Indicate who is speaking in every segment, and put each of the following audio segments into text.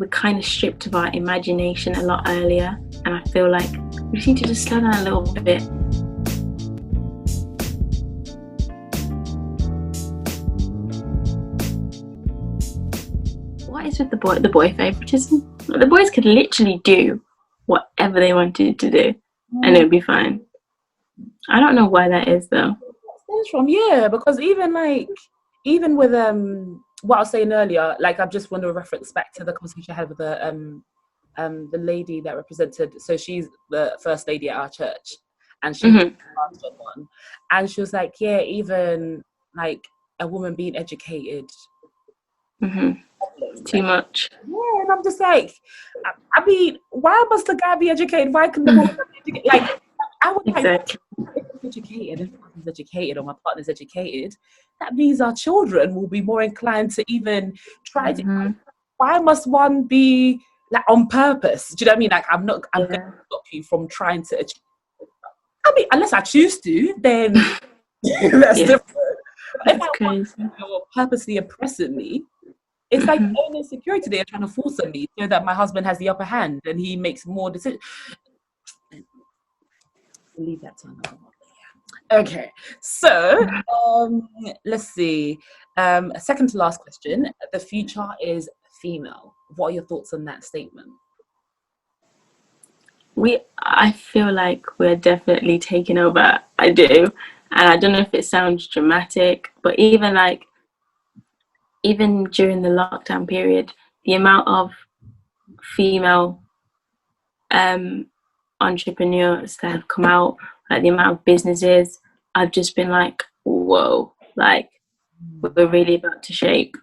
Speaker 1: we're kind of stripped of our imagination a lot earlier, and I feel like we just need to just slow down a little bit. What is with the boy favoritism? The boys could literally do whatever they wanted to do, and it would be fine. I don't know why that is, though.
Speaker 2: From because even with what I was saying earlier, like I just want to reference back to the conversation I had with the lady that represented. So she's the first lady at our church, and she was one, and she was like, yeah, even like a woman being educated.
Speaker 1: Too much.
Speaker 2: Yeah, and I'm just like, I mean, why must the guy be educated? Why couldn't the woman be educated? Like, I would
Speaker 1: exactly.
Speaker 2: If I'm educated, if my husband's educated or my partner's educated, that means our children will be more inclined to even try to. Why must one be like on purpose? Do you know what I mean? Like, I'm going to stop you from trying to achieve. I mean, unless I choose to, then that's different. If you're purposely oppressing me, it's like own insecurity they're trying to force on me so that my husband has the upper hand and he makes more decisions. Leave that to another one. Okay, so let's see. Second to last question. The future is female. What are your thoughts on that statement?
Speaker 1: I feel like we're definitely taking over. I do, and I don't know if it sounds dramatic, but even during the lockdown period, the amount of female entrepreneurs that have come out, like the amount of businesses, I've just been like, whoa, like we're really about to shape.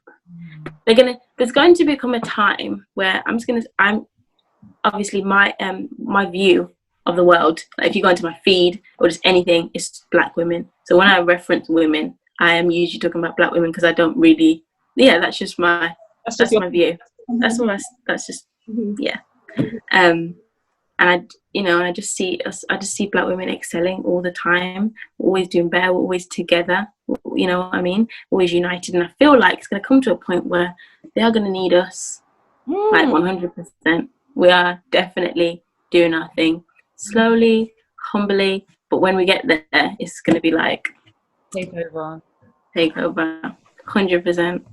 Speaker 1: There's going to become a time where I'm obviously my view of the world, like if you go into my feed or just anything, it's black women. So when I reference women, I am usually talking about black women because I don't really, that's just my view. And I just see black women excelling all the time, always doing better, always together, you know what I mean, always united. And I feel like it's going to come to a point where they are going to need us, like 100%. We are definitely doing our thing, slowly, humbly, but when we get there, it's going to be like
Speaker 2: take over,
Speaker 1: 100%.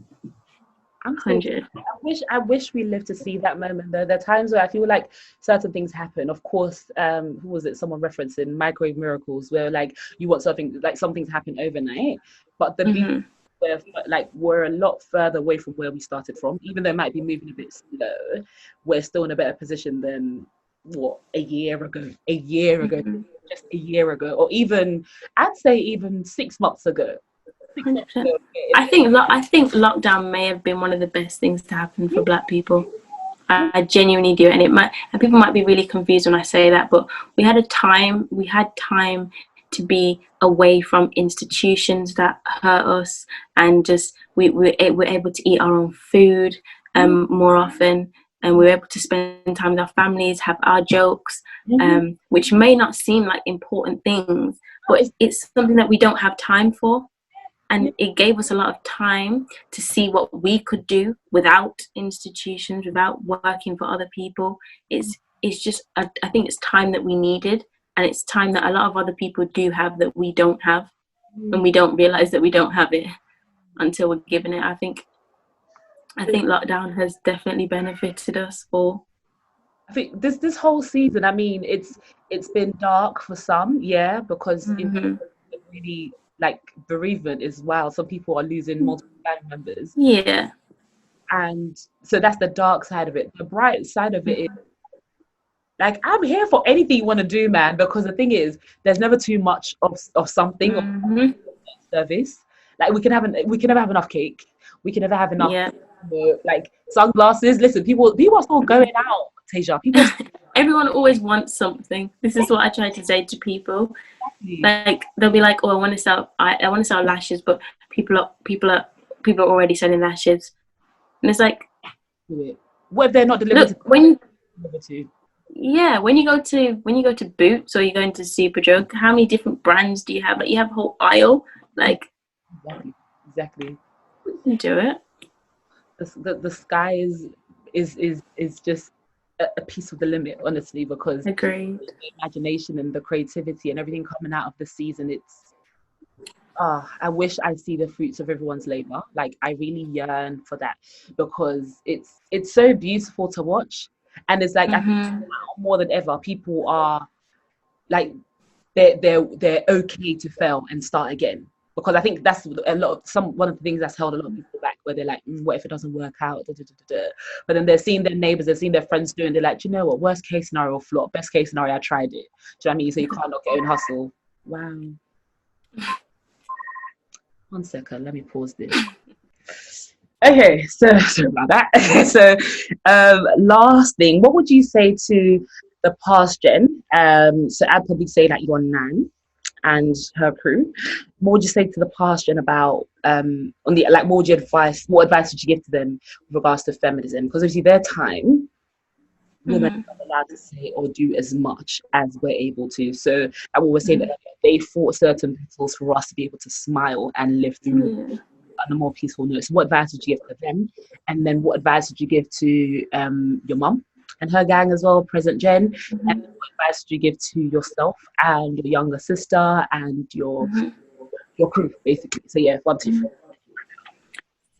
Speaker 1: 100.
Speaker 2: I wish we lived to see that moment though. There are times where I feel like certain things happen. Of course, who was it? Someone referencing microwave miracles, where like you want something, like something's happened overnight, but the we're a lot further away from where we started from. Even though it might be moving a bit slow, we're still in a better position than a year ago, just a year ago, or even I'd say even 6 months ago.
Speaker 1: 100%. I think lockdown may have been one of the best things to happen for black people. I genuinely do, and people might be really confused when I say that, but we had time to be away from institutions that hurt us, and just we're able to eat our own food more often, and we're able to spend time with our families, have our jokes, which may not seem like important things, but it's something that we don't have time for. And it gave us a lot of time to see what we could do without institutions, without working for other people. It's just, I think it's time that we needed, and it's time that a lot of other people do have that we don't have, and we don't realize that we don't have it until we're given it. I think lockdown has definitely benefited us all.
Speaker 2: I think this whole season, I mean, it's been dark for some, because it really, like, bereavement is wild. Some people are losing multiple family members.
Speaker 1: Yeah. And
Speaker 2: so that's the dark side of it. The bright side of it is, like, I'm here for anything you want to do, man, because the thing is, there's never too much of something, of service. Like, we can never have enough cake. We can never have enough, like, sunglasses. Listen, people are still going out, Téja.
Speaker 1: Everyone always wants something. This is what I try to say to people. Like, they'll be like, "Oh, I want to sell lashes," but people are already selling lashes, and it's like,
Speaker 2: what if they're not delivered?
Speaker 1: When you go to Boots or you go into Superdrug, how many different brands do you have? Like, you have a whole aisle. Like,
Speaker 2: exactly.
Speaker 1: You can do it.
Speaker 2: The sky is just a piece of the limit, honestly, because
Speaker 1: Agreed.
Speaker 2: the imagination and the creativity and everything coming out of the season, I wish I see the fruits of everyone's labor. Like, I really yearn for that, because it's so beautiful to watch. And it's like, I think now more than ever, people are like, they're okay to fail and start again, because I think that's one of the things that's held a lot of people back, where they're like, what if it doesn't work out? Da, da, da, da, da. But then they're seeing their neighbors, they're seeing their friends doing, they're like, do you know what, worst case scenario, flop, best case scenario, I tried it. Do you know what I mean? So you can't knock your own hustle. Wow. 1 second, let me pause this. Okay, so sorry about that. So last thing, what would you say to the past gen? So I'd probably say that your nan and her crew. What would you say to the past gen about what advice would you give to them with regards to feminism? Because obviously their time, women are not allowed to say or do as much as we're able to. So I will always say that they fought certain battles for us to be able to smile and live through on a more peaceful note. So what advice would you give to them? And then what advice would you give to your mum and her gang as well, present gen? And then what advice would you give to yourself and your younger sister and your crew, basically? So yeah, 1, 2, 3.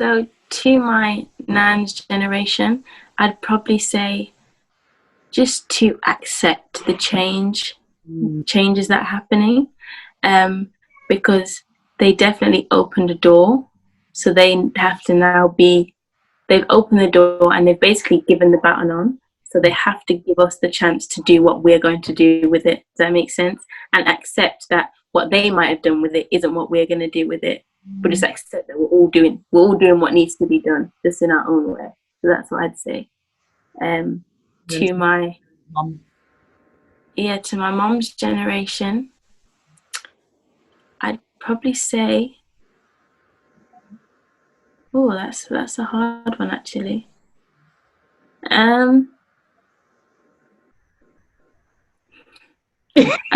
Speaker 1: So to my nan's generation, I'd probably say just to accept the changes that are happening, because they definitely opened a door. So they have to now they've opened the door and they've basically given the baton on. So they have to give us the chance to do what we're going to do with it. Does that make sense? And accept that what they might have done with it isn't what we're going to do with it. But just accept that we're all doing what needs to be done, just in our own way. So that's what I'd say. To my
Speaker 2: mum.
Speaker 1: Yeah, to my mom's generation, I'd probably say, that's a hard one, actually. I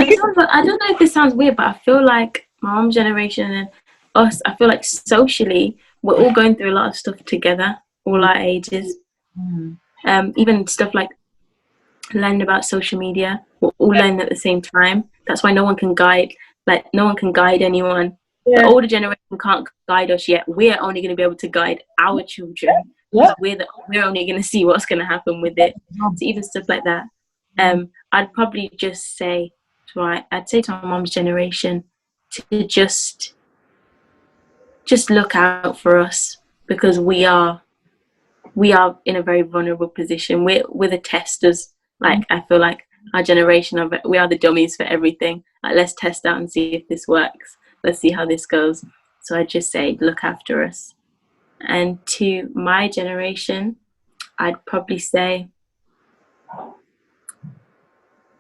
Speaker 1: don't know if this sounds weird, but I feel like my mom's generation and us, I feel like socially we're all going through a lot of stuff together, all our ages. Even stuff like learning about social media, we're all learning at the same time. That's why no one can guide anyone. The older generation can't guide us yet. We're only going to be able to guide our children. We're only going to see what's going to happen with it. So even stuff like that. I'd probably just say, I'd say to my mom's generation to just look out for us, because we are in a very vulnerable position. We're the testers. Like, I feel like our generation, we are the dummies for everything. Like, let's test out and see if this works. Let's see how this goes. So I just say, look after us. And to my generation, I'd probably say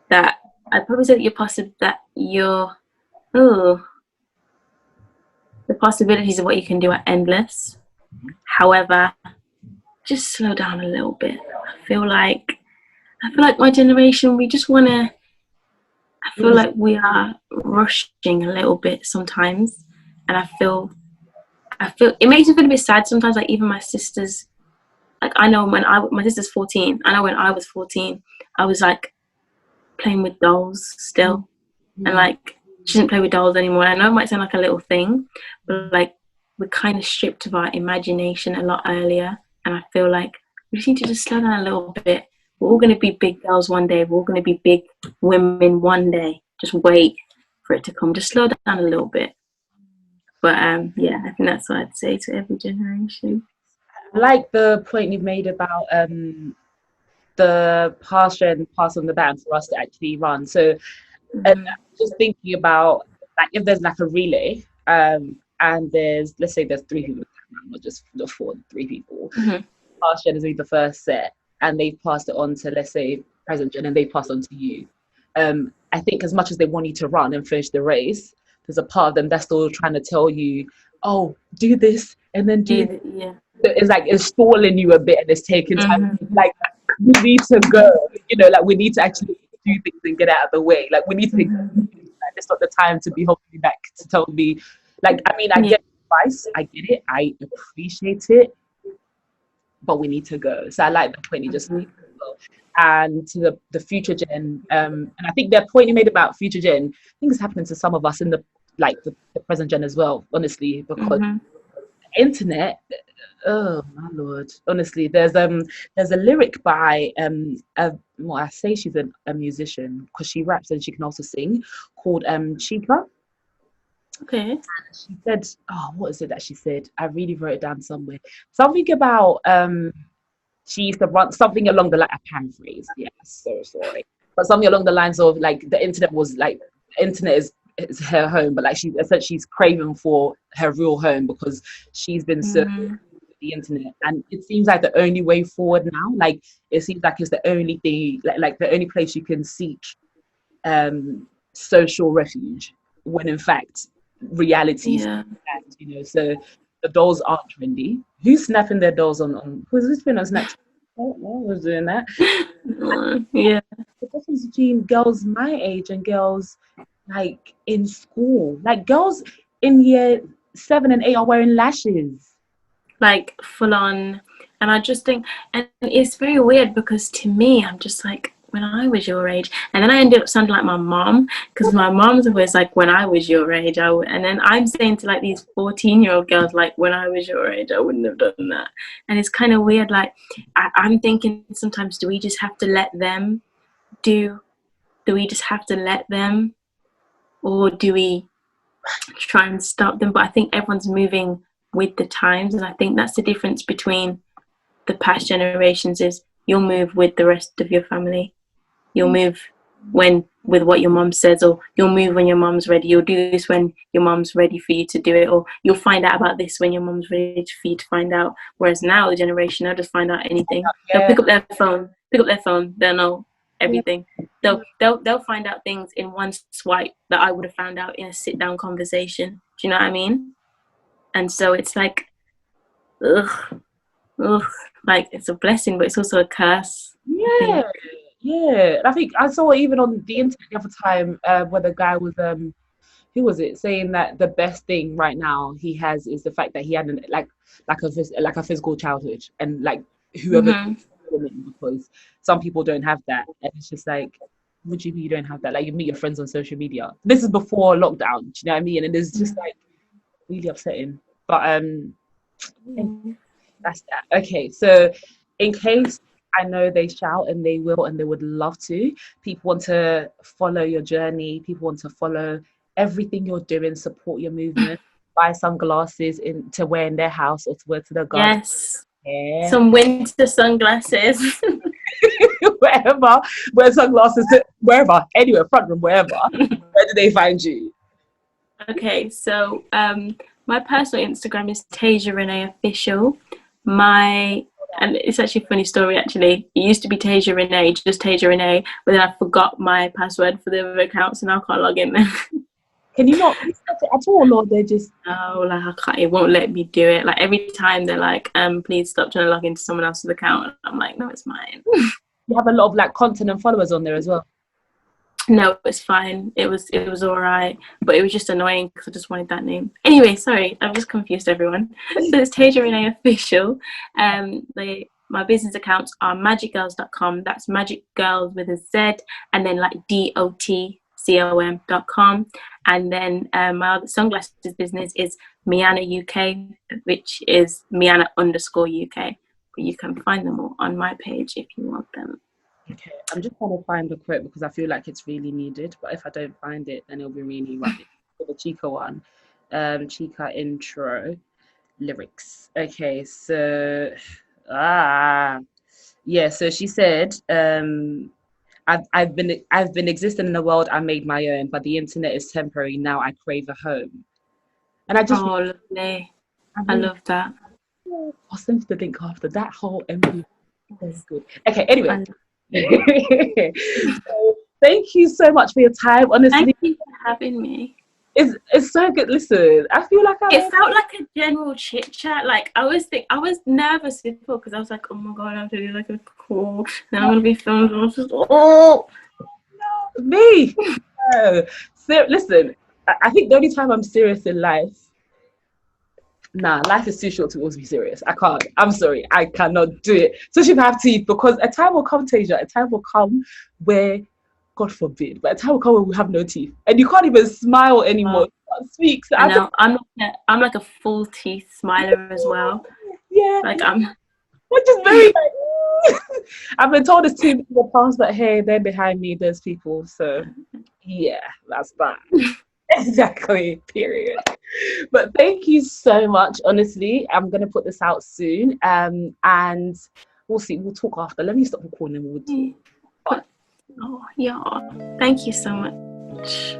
Speaker 1: that the possibilities of what you can do are endless. However, just slow down a little bit. I feel like my generation, I feel like we are rushing a little bit sometimes, and I feel it makes me feel a bit sad sometimes. Like, even my sisters, like, I know my sister's 14. I know when I was 14, I was like playing with dolls still, and like she didn't play with dolls anymore. And I know it might sound like a little thing, but like, we're kind of stripped of our imagination a lot earlier, and I feel like we just need to just slow down a little bbit. We're all going to be big girls one day. We're all going to be big women one day. Just wait for it to come. Just slow down a little bit. But yeah, I think that's what I'd say to every generation.
Speaker 2: I like the point you've made about the pass on the baton for us to actually run. So just thinking about, like, if there's like a relay, and let's say there's 3 people, not just the 3 people. Past gen is the first set, and they've passed it on to, let's say, present gen, and they passed on to you. I think as much as they want you to run and finish the race, there's a part of them that's still trying to tell you, oh, do this and then do this.
Speaker 1: Yeah.
Speaker 2: It's like it's stalling you a bit, and it's taking time. Like, we need to go, like, we need to actually do things and get out of the way. Like, we need to it's not the time to be holding me back to tell me, like, I mean, I get advice, I get it, I appreciate it, but we need to go. So I like the point you just made. And to the future gen, and I think that point you made about future gen, I think it's happening to some of us in the present gen as well, honestly, because internet, oh my lord, honestly, there's a lyric by well, I say she's a musician because she raps and she can also sing, called Chica.
Speaker 1: Okay.
Speaker 2: And she said, oh, what is it that she said? I really wrote it down somewhere. Something about she used to run something along the line. I paraphrase. Yeah, so sorry, but something along the lines of like the internet was like internet is her home, but like she's craving for her real home because she's been serving the internet, and it seems like the only way forward now. Like it seems like it's the only thing, like the only place you can seek social refuge, when in fact reality, you know. So the dolls are trendy. Who's snapping their dolls on who's been on Snapchat? Oh, was doing that.
Speaker 1: Yeah.
Speaker 2: The difference between girls my age and girls like in school, like girls in year 7 and 8 are wearing lashes,
Speaker 1: like full on. And I just think, and it's very weird because to me, I'm just like, when I was your age, and then I ended up sounding like my mom, because my mom's always like, when I was your age, and then I'm saying to like these 14-year-old girls, like, when I was your age, I wouldn't have done that. And it's kind of weird. Like I'm thinking sometimes, do we just have to let them do we just have to let them, or do we try and stop them? But I think everyone's moving with the times, and I think that's the difference between the past generations, is you'll move with the rest of your family. You'll move with what your mom says, or you'll move when your mom's ready. You'll do this when your mom's ready for you to do it, or you'll find out about this when your mom's ready for you to find out. Whereas now the generation, they'll just find out anything. They'll pick up their phone, they'll know everything. They'll find out things in one swipe that I would have found out in a sit down conversation. Do you know what I mean? And so it's like, ugh, like it's a blessing, but it's also a curse.
Speaker 2: Yeah. I think I saw even on the internet the other time where the guy was who was it, saying that the best thing right now he has is the fact that he had a physical childhood, and like whoever because some people don't have that, and it's just like, would you don't have that? Like you meet your friends on social media. This is before lockdown, do you know what I mean? And it's just like really upsetting. But that's that. Okay, so in case I know they shout and they will and they would love to, people want to follow your journey, people want to follow everything you're doing, support your movement, buy sunglasses to wear in their house or to wear to their garden.
Speaker 1: Yes. Yeah. Some winter sunglasses.
Speaker 2: Wherever, wear sunglasses wherever, anywhere, front room, wherever. Where do they find you?
Speaker 1: Okay, so my personal Instagram is Téja Renée Official. And it's actually a funny story, actually. It used to be Téja Renée, just Téja Renée, but then I forgot my password for the other account, so now I can't log in there.
Speaker 2: Can you not reset it at all, or they just...
Speaker 1: No, like I can't, it won't let me do it. Like every time they're like, please stop trying to log into someone else's account. I'm like, no, it's mine.
Speaker 2: You have a lot of like content and followers on there as well.
Speaker 1: No, it's fine. It was all right, but it was just annoying because I just wanted that name. Anyway, sorry, I've just confused everyone. So it's Téja Renée Official. My business accounts are magicgirls.com. That's magic girls with a Z, and then like DOTCOM.com. And then my other sunglasses business is Miana UK, which is Miana_UK. But you can find them all on my page if you want them.
Speaker 2: Okay, I'm just trying to find the quote because I feel like it's really needed, but if I don't find it, then it'll be really rubbish. For the Chica one, Chica intro lyrics. Okay, so so she said, I've been existing in a world I made my own, but the internet is temporary. Now I crave a home. And I just
Speaker 1: lovely. I love that.
Speaker 2: I'll send you the link after that whole MV. That's good. Okay, anyway. So, thank you so much for your time. Honestly,
Speaker 1: thank you for having me.
Speaker 2: It's so good. Listen, I feel like
Speaker 1: it felt like a general chit chat. Like I was nervous before because I was like, oh my god, I have to do like a call. Then I'm gonna be filmed. I was just
Speaker 2: me. So listen, I think the only time I'm serious in life, Nah, life is too short to always be serious. I can't. I'm sorry. I cannot do it. Especially if I have teeth, because a time will come, Téja, a time will come where, God forbid, but a time will come where we have no teeth. And you can't even smile anymore. You can't speak. So
Speaker 1: I know. I'm like a full teeth smiler as well.
Speaker 2: Yeah.
Speaker 1: Like I'm
Speaker 2: Which is very like, I've been told it's two in the past, but hey, they're behind me, there's people. So yeah, that's that. Exactly, period. But thank you so much. Honestly, I'm gonna put this out soon. And we'll see, we'll talk after. Let me stop recording and we'll talk.
Speaker 1: Oh yeah. Thank you so much.